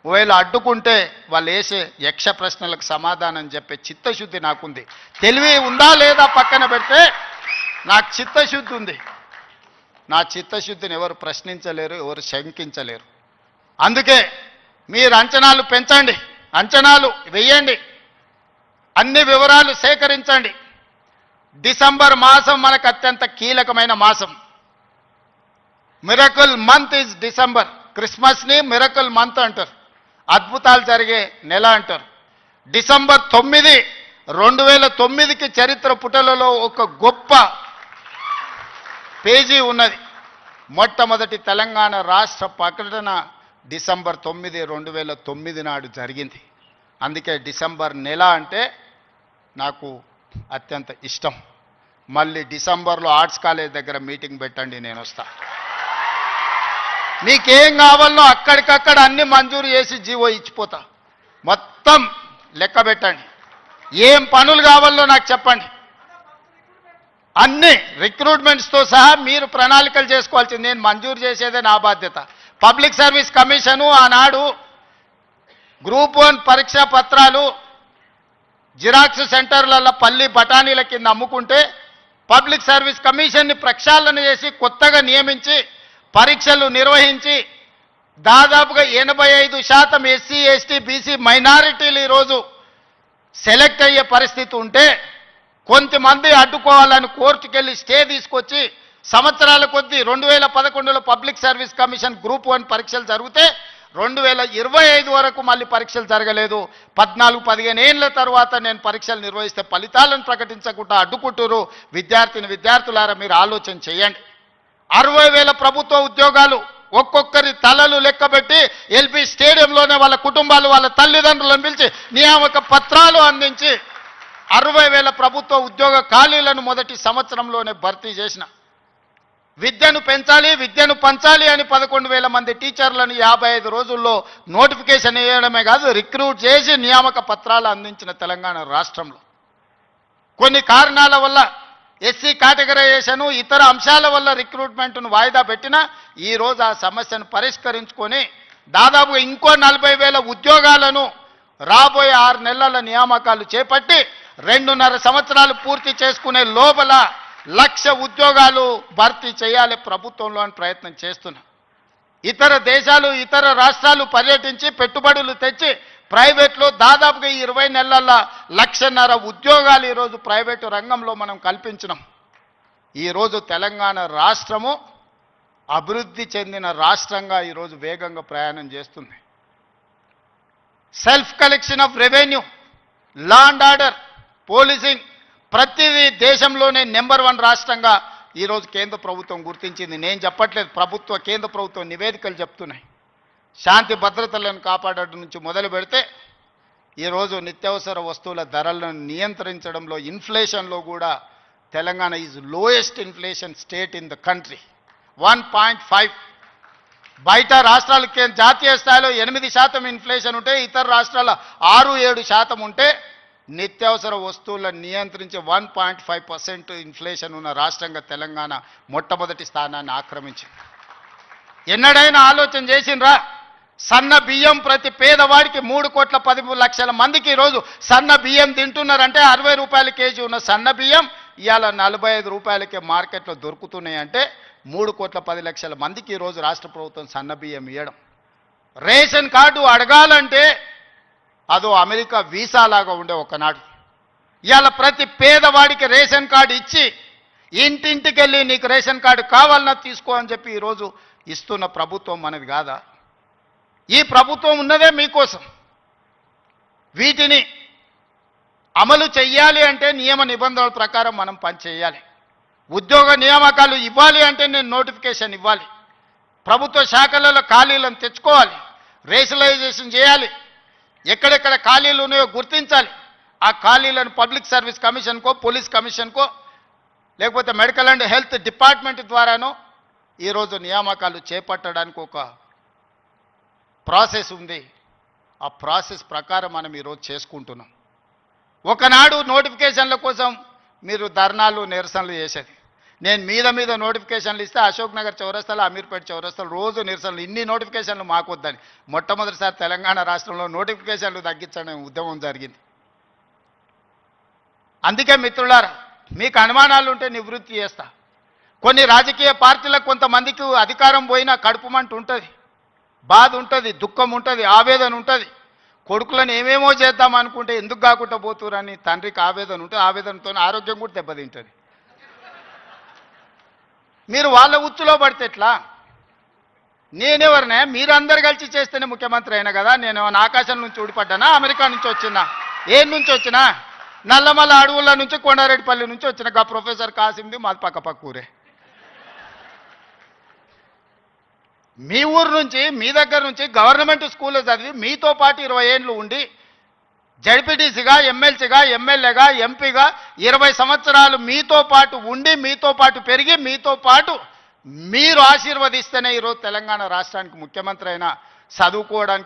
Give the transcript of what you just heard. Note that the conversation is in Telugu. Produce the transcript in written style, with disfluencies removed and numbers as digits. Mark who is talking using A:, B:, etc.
A: ఒకవేళ అడ్డుకుంటే వాళ్ళు వేసే యక్ష ప్రశ్నలకు సమాధానం చెప్పే చిత్తశుద్ధి నాకుంది. తెలివి ఉందా లేదా పక్కన పెడితే నాకు చిత్తశుద్ధి ఉంది. నా చిత్తశుద్ధిని ఎవరు ప్రశ్నించలేరు, ఎవరు శంకించలేరు. అందుకే మీరు అంచనాలు పెంచండి, అంచనాలు వేయండి, అన్ని వివరాలు సేకరించండి. డిసెంబర్ మాసం మనకు అత్యంత కీలకమైన మాసం. Miracle month is December. క్రిస్మస్ని మిరకల్ మంత్ అంటారు, అద్భుతాలు జరిగే నెల అంటారు. డిసెంబర్ 9, 2009కి చరిత్ర పుటలలో ఒక గొప్ప పేజీ ఉన్నది. మొట్టమొదటి తెలంగాణ రాష్ట్ర ప్రకటన డిసెంబర్ 9, 2009 నాడు జరిగింది. అందుకే డిసెంబర్ నెల అంటే నాకు అత్యంత ఇష్టం. మళ్ళీ డిసెంబర్లో ఆర్ట్స్ కాలేజ్ దగ్గర మీటింగ్ పెట్టండి, నేను వస్తా. మీకేం కావాలనో అక్కడికక్కడ అన్ని మంజూరు చేసి జీవో ఇచ్చిపోతా. మొత్తం లెక్క పెట్టండి, ఏం పనులు కావాలో నాకు చెప్పండి. అన్ని రిక్రూట్మెంట్స్తో సహా మీరు ప్రణాళికలు చేసుకోవాల్సింది. నేను మంజూరు చేసేదే నా బాధ్యత. పబ్లిక్ సర్వీస్ కమిషను ఆనాడు గ్రూప్ 1 పరీక్షా పత్రాలు జిరాక్స్ సెంటర్లలో పల్లి బఠానీల కింద అమ్ముకుంటే పబ్లిక్ సర్వీస్ కమిషన్ని ప్రక్షాళన చేసి కొత్తగా నియమించి పరీక్షలు నిర్వహించి దాదాపుగా 85% ఎస్సీ, ఎస్టీ, బీసీ మైనారిటీలు ఈరోజు సెలెక్ట్ అయ్యే పరిస్థితి ఉంటే కొంతమంది అడ్డుకోవాలని కోర్టుకెళ్ళి స్టే తీసుకొచ్చి సంవత్సరాల కొద్దీ 2011లో పబ్లిక్ సర్వీస్ కమిషన్ గ్రూప్ 1 పరీక్షలు జరిగితే 2025 వరకు మళ్ళీ పరీక్షలు జరగలేదు. 14-15 ఏళ్ల తర్వాత నేను పరీక్షలు నిర్వహిస్తే ఫలితాలను ప్రకటించకుండా అడ్డుకుంటారు. విద్యార్థులారా మీరు ఆలోచన చేయండి. 60,000 ప్రభుత్వ ఉద్యోగాలు ఒక్కొక్కరి తలలు లెక్కబెట్టి ఎల్పీ స్టేడియంలోనే వాళ్ళ కుటుంబాలు వాళ్ళ తల్లిదండ్రులను పిలిచి నియామక పత్రాలు అందించి 60,000 ప్రభుత్వ ఉద్యోగ ఖాళీలను మొదటి సంవత్సరంలోనే భర్తీ చేసిన. విద్యను పెంచాలి, విద్యను పంచాలి అని 11,000 మంది టీచర్లను 55 రోజుల్లో నోటిఫికేషన్ వేయడమే కాదు, రిక్రూట్ చేసి నియామక పత్రాలు అందించిన తెలంగాణ రాష్ట్రంలో కొన్ని కారణాల వల్ల ఎస్సీ కేటగరైజేషన్ ఇతర అంశాల వల్ల రిక్రూట్మెంట్ను వాయిదా పెట్టినా ఈరోజు ఆ సమస్యను పరిష్కరించుకొని దాదాపుగా ఇంకో 40,000 ఉద్యోగాలను రాబోయే 6 నెలల నియామకాలు చేపట్టి 2.5 సంవత్సరాలు పూర్తి చేసుకునే లోపల 1,00,000 ఉద్యోగాలు భర్తీ చేయాలి ప్రభుత్వంలో అని ప్రయత్నం చేస్తున్నా. ఇతర దేశాలు, ఇతర రాష్ట్రాలు పర్యటించి పెట్టుబడులు తెచ్చి ప్రైవేట్లో దాదాపుగా 20 నెలల 1,50,000 ఉద్యోగాలు ఈరోజు ప్రైవేటు రంగంలో మనం కల్పించినాం. ఈరోజు తెలంగాణ రాష్ట్రము అభివృద్ధి చెందిన రాష్ట్రంగా ఈరోజు వేగంగా ప్రయాణం చేస్తుంది. Self collection of revenue, law and order, policing ప్రతిదీ దేశంలోనే నెంబర్ 1 రాష్ట్రంగా ఈరోజు కేంద్ర ప్రభుత్వం గుర్తించింది. నేను చెప్పట్లేదు, కేంద్ర ప్రభుత్వం నివేదికలు చెప్తున్నాయి. శాంతి భద్రతలను కాపాడడం నుంచి మొదలు పెడితే ఈరోజు నిత్యావసర వస్తువుల ధరలను నియంత్రించడంలో ఇన్ఫ్లేషన్లో కూడా Telangana is lowest inflation state in the country. 1.5. బయట రాష్ట్రాలకి జాతీయ స్థాయిలో 8% ఇన్ఫ్లేషన్ ఉంటే ఇతర రాష్ట్రాల 6-7% ఉంటే నిత్యావసర వస్తువులను నియంత్రించి 1.5% ఇన్ఫ్లేషన్ ఉన్న రాష్ట్రంగా తెలంగాణ మొట్టమొదటి స్థానాన్ని ఆక్రమించింది. ఎన్నడైనా ఆలోచన చేసిండ్రా? సన్న బియ్యం ప్రతి పేదవాడికి 3,10,00,000 మందికి ఈరోజు సన్న బియ్యం తింటున్నారంటే 60 రూపాయల కేజీ ఉన్న సన్న బియ్యం ఇవాళ 45 రూపాయలకే మార్కెట్లో దొరుకుతున్నాయి. అంటే 3,10,00,000 మందికి ఈరోజు రాష్ట్ర ప్రభుత్వం సన్న బియ్యం ఇవ్వడం. రేషన్ కార్డు అడగాలంటే అదో అమెరికా వీసా లాగా ఉండే ఒకనాడు. ఇవాళ ప్రతి పేదవాడికి రేషన్ కార్డు ఇచ్చి ఇంటింటికి వెళ్ళి నీకు రేషన్ కార్డు కావాలన్నా తీసుకో అని చెప్పి ఈరోజు ఇస్తున్న ప్రభుత్వం మనది కాదా? ఈ ప్రభుత్వం ఉన్నదే మీకోసం. వీటిని అమలు చెయ్యాలి అంటే నియమ నిబంధనల ప్రకారం మనం పని చేయాలి. ఉద్యోగ నియామకాలు ఇవ్వాలి అంటే నేను నోటిఫికేషన్ ఇవ్వాలి. ప్రభుత్వ శాఖలలో ఖాళీలను తెచ్చుకోవాలి, రేషనలైజేషన్ చేయాలి, ఎక్కడెక్కడ ఖాళీలు ఉన్నాయో గుర్తించాలి. ఆ ఖాళీలను పబ్లిక్ సర్వీస్ కమిషన్కో, పోలీస్ కమిషన్కో, లేకపోతే మెడికల్ అండ్ హెల్త్ డిపార్ట్మెంట్ ద్వారానో ఈరోజు నియామకాలు చేపట్టడానికి ఒక ప్రాసెస్ ఉంది. ఆ ప్రాసెస్ ప్రకారం మనం ఈరోజు చేసుకుంటున్నాం. ఒకనాడు నోటిఫికేషన్ల కోసం మీరు ధర్నాలు, నిరసనలు చేసేది. నేను మీద నోటిఫికేషన్లు ఇస్తే అశోక్ నగర్ చౌరస్తాలు అమీర్పేట చౌరస్తాలు రోజు నిరసనలు, ఇన్ని నోటిఫికేషన్లు మాకు వద్దని మొట్టమొదటిసారి తెలంగాణ రాష్ట్రంలో నోటిఫికేషన్లు తగ్గించడం ఉద్యమం జరిగింది. అందుకే మిత్రులారా, మీకు అనుమానాలు ఉంటే నివృత్తి చేస్తా. కొన్ని రాజకీయ పార్టీలకు కొంతమందికి అధికారం పోయినా కడుపుమంట ఉంటుంది, బాధ ఉంటుంది, దుఃఖం ఉంటుంది, ఆవేదన ఉంటుంది. కొడుకులను ఏమేమో చేద్దాం అనుకుంటే ఎందుకు కాకుండా పోతురని తండ్రికి ఆవేదన ఉంటుంది. ఆవేదనతో ఆరోగ్యం కూడా దెబ్బతింటుంది. మీరు వాళ్ళ ఉచ్చులో పడితే ఎట్లా? నేనెవరినే? మీరందరు కలిసి చేస్తేనే ముఖ్యమంత్రి అయినా కదా. నేను ఆకాశం నుంచి ఊడిపడ్డానా? అమెరికా నుంచి వచ్చినా? ఏ నుంచి వచ్చినా? నల్లమల్ల అడవుల నుంచి, కొండారెడ్డిపల్లి నుంచి వచ్చిన గా ప్రొఫెసర్ కాసింది మాది పక్క ఊరే. మీ ఊరు నుంచి, మీ దగ్గర నుంచి గవర్నమెంట్ స్కూల్లో చదివి మీతో పాటు 20 ఏళ్ళు ఉండి జడ్పీటీసీగా, ఎమ్మెల్సీగా, ఎమ్మెల్యేగా, ఎంపీగా 20 సంవత్సరాలు మీతో పాటు ఉండి, మీతో పాటు పెరిగి, మీతో పాటు మీరు ఆశీర్వదిస్తేనే ఈరోజు తెలంగాణ రాష్ట్రానికి ముఖ్యమంత్రి అయినా చదువుకోవడానికి